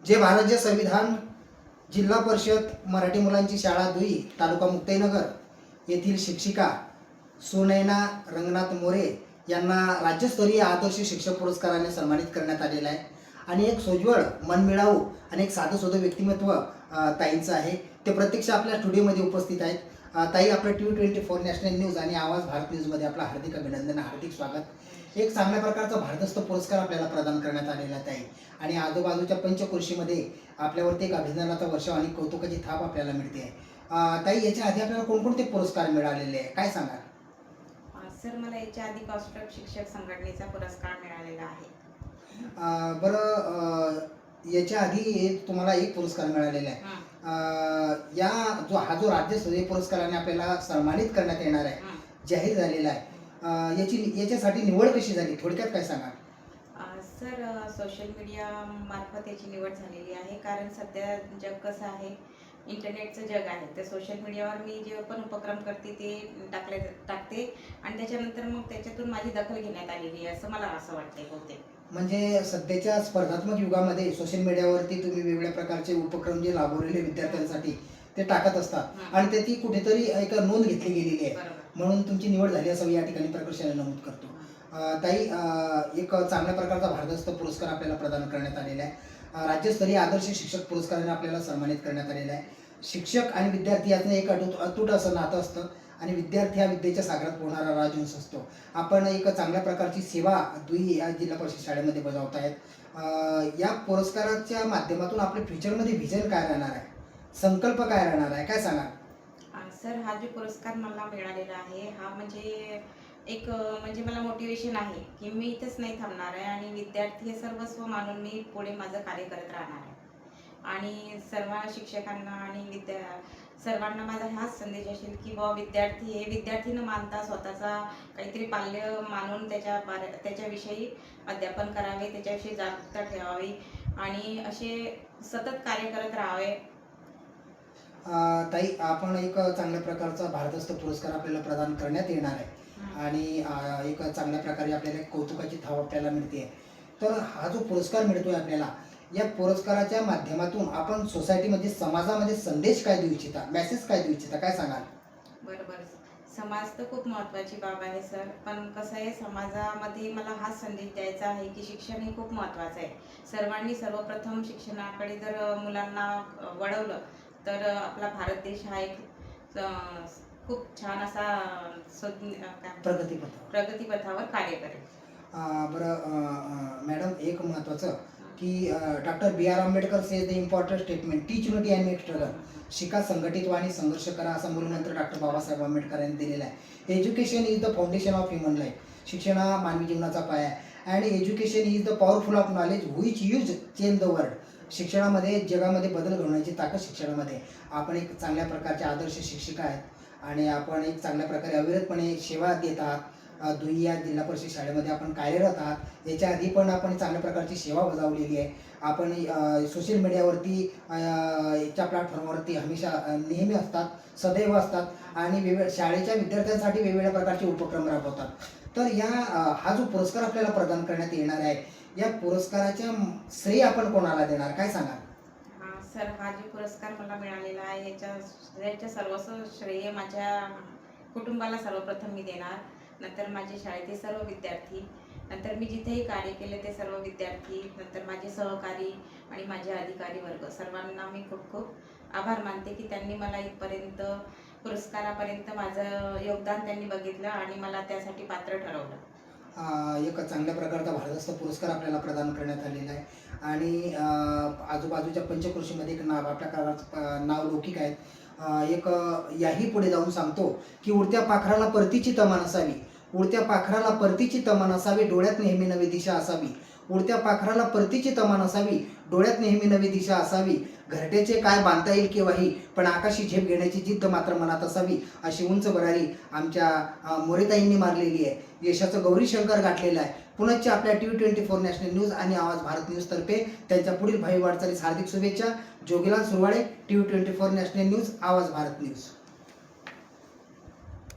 जे भारतीय संविधान जिल्हा परिषद मराठी मुलांची शाळा दुई तालुका मुक्ताईनगर येथील शिक्षिका सुनैना रंगनाथ मोरे यांना राज्यस्तरीय आदर्श शिक्षक पुरस्काराने सन्मानित करण्यात आलेला आहे। आणि एक सोज्वळ मनमिळावू आणि एक साधंसोधं व्यक्तिमत्व ताईंचं आहे। ते प्रत्यक्ष आपल्या स्टुडिओमध्ये उपस्थित आहेत। ताई, आपलं TV24 नॅशनल न्यूज आणि आवाज भारत न्यूजमध्ये आपलं हार्दिक अभिनंदन, हार्दिक स्वागत। एक चांगल्या प्रकारचा भारतस्थ पुरस्कार आपल्याला प्रदान करण्यात आलेला आहे आणि आजूबाजूच्या पंचकृषीमध्ये आपल्यावरती एक अभिनंदनाचा वर्षाव आणि कौतुकाची थाप आपल्याला मिळते आहे। ताई, याच्या आधी आपल्याला कोणकोणते पुरस्कार मिळालेले आहे, काय सांगाल? सर, मला याच्या आधी कॉस्ट्रक शिक्षक संघटनेचा पुरस्कार मिळालेला आहे। बरं, याच्या आधी तुम्हाला एक पुरस्कार मिळालेला आहे। हा जो राज्यस्तरीय पुरस्काराने आपल्याला सन्मानित करण्यात येणार आहे, जाहीर झालेला आहे, याच्यासाठी निवड कशी झाली, थोडक्यात काय सांगाल? सर, सोशल मीडिया मार्फत याची निवड झालेली आहे। कारण सध्या जग कसं आहे, इंटरनेटचं जग आहे, तर सोशल मीडियावर मी जे पण उपक्रम करते ते टाकते आणि त्याच्यानंतर मग त्याच्यातून माझी दखल घेण्यात आलेली आहे, असं मला वाटतंय बहुतेक। म्हणजे सध्याच्या स्पर्धात्मक युगामध्ये सोशल मीडियावरती तुम्ही वेगवेगळ्या प्रकारचे उपक्रम जे राबवलेले विद्यार्थ्यांसाठी ते टाकत असतात आणि त्याची कुठेतरी एक नोंद घेतली गेलेली आहे, म्हणून तुमची निवड झाली असावी या ठिकाणी प्रकर्षाने नमूद करतो। ताई, एक चांगल्या प्रकारचा भारतस्थ पुरस्कार आपल्याला प्रदान करण्यात आलेला आहे। राज्यस्तरीय आदर्श शिक्षक पुरस्काराने आपल्याला सन्मानित करण्यात आलेला आहे। शिक्षक आणि विद्यार्थी यातनं एक अतूट असं नातं असतं आणि विद्यार्थी हा विद्येच्या सागरात पोहणारा राजहंस असतो। आपण एक चांगल्या प्रकारची सेवा दुई या जिल्हा परिषद शाळेमध्ये बजावत आहेत। या पुरस्काराच्या माध्यमातून आपल्या फ्युचरमध्ये व्हिजन काय राहणार आहे, संकल्प काय राहणार आहे, काय सांगा? सर, हा जो पुरस्कार मला मिळालेला आहे, हा म्हणजे मला मोटिवेशन आहे की मी इथेच नाही थांबणार आहे आणि विद्यार्थी हे सर्वस्व मानून मी पुढे माझं कार्य करत राहणार आहे। आणि सर्व शिक्षकांना आणि सर्वांना माझा हाच संदेश असेल की विद्यार्थी हे विद्यार्थी न मानता स्वतःचा काहीतरी पाल्य मानून त्याच्याविषयी अध्यापन करावे, त्याच्याविषयी जागरूकता ठेवावी आणि असे सतत कार्य करत राहावे। ताई, आपण एक चांगल्या प्रकारचा भारतस्थ पुरस्कार आपल्याला प्रदान करण्यात येणार आहे आणि एक चांगल्या प्रकारे आपल्याला कौतुकाची थाप आपल्याला मिळते। तर हा जो पुरस्कार मिळतोय आपल्याला, या पुरस्काराच्या माध्यमातून आपण सोसायटीमध्ये, समाजामध्ये संदेश काय देऊ इच्छिता, मेसेज काय देऊ इच्छिता, काय सांगाल? बरोबर, समाज तर खूप महत्त्वाची बाब आहे सर, पण कसं आहे, समाजामध्ये मला हाच संदेश द्यायचा आहे की शिक्षण हे खूप महत्त्वाचं आहे। सर्वांनी सर्वप्रथम शिक्षणाकडे जर मुलांना वळवलं तर आपला भारत देश हा एक खूप छान असा प्रगतीपथावर कार्य करेल। बरं मॅडम, एक महत्त्वाचं की doctor B.R. Ambedkar says the important statement, teach unity and make struggle, शिका, संघटित व्हा आणि संघर्ष करा, असा मूलमंत्र डॉक्टर बाबासाहेब आंबेडकर यांनी दिलेला आहे। Education is the foundation of human life, शिक्षण हा मानवी जीवनाचा पाया आहे। And education is the powerful of knowledge which use change the world, शिक्षणामध्ये जगामध्ये बदल घडवण्याची ताकद शिक्षणामध्ये। आपण एक चांगल्या प्रकारचे आदर्श शिक्षिका आहेत आणि आपण एक चांगल्या प्रकारे अविरतपणे सेवा देत आहात। दुई या जिल्हा परिषद शाळेमध्ये आपण कार्यरत आहात। याच्या आधी पण आपण चांगल्या प्रकारची सेवा बजावलेली आहे। आपण सोशल मीडियावरती याच्या प्लॅटफॉर्मवरती हमेशा नेहमी असतात, सदैव असतात आणि शाळेच्या विद्यार्थ्यांसाठी वेगवेगळ्या प्रकारचे उपक्रम राबवतात। तर हा जो पुरस्कार आपल्याला प्रदान करण्यात येणार आहे, या पुरस्काराच्या श्रेय आपण कोणाला देणार, काय सांगाल? सर, हा जो पुरस्कार मला मिळालेला आहे याच्या सर्वस्व श्रेय माझ्या कुटुंबाला सर्वप्रथम मी देणार, नंतर माझे शाळेतील सर्व विद्यार्थी, नंतर मी जिथेही कार्य केले ते सर्व विद्यार्थी, नंतर माझे सहकारी आणि माझे अधिकारी वर्ग, सर्वांना मी खूप खूप आभार मानते की त्यांनी मला इथपर्यंत पुरस्कारापर्यंत माझं योगदान त्यांनी बघितलं आणि मला त्यासाठी पात्र ठरवलं। एक चांगल्या प्रकारचा भारतस्थ पुरस्कार आपल्याला प्रदान करण्यात आलेला आहे आणि आजूबाजूच्या पंचकृषीमध्ये एक नाव लौकिक आहेत। एक याही पुढे जाऊन सांगतो की उडत्या पाखराला परतीची तमा नसावी, उडत्या पाखराला परतीची तमा नसावी, डोळ्यात नेहमी नवी दिशा असावी, उडत्या पाखराला परतीची तमा नसावी, डोळ्यात नेहमी नवी दिशा असावी, घरट्याचे काय बांधता येईल केव्हाही, पण आकाशी झेप घेण्याची जिद्द मात्र मनात असावी, अशी उंच भरारी आमच्या मोरेताईंनी मारलेली आहे। यशाचं गौरीशंकर गाठलेलं आहे। पुनश्च आपल्या TV24 नॅशनल न्यूज आणि आवाज भारत न्यूज तर्फे त्यांच्या पुढील भावी वाटचालीस हार्दिक शुभेच्छा। Jogilal Surwade, TV24 national news, आवाज भारत न्यूज।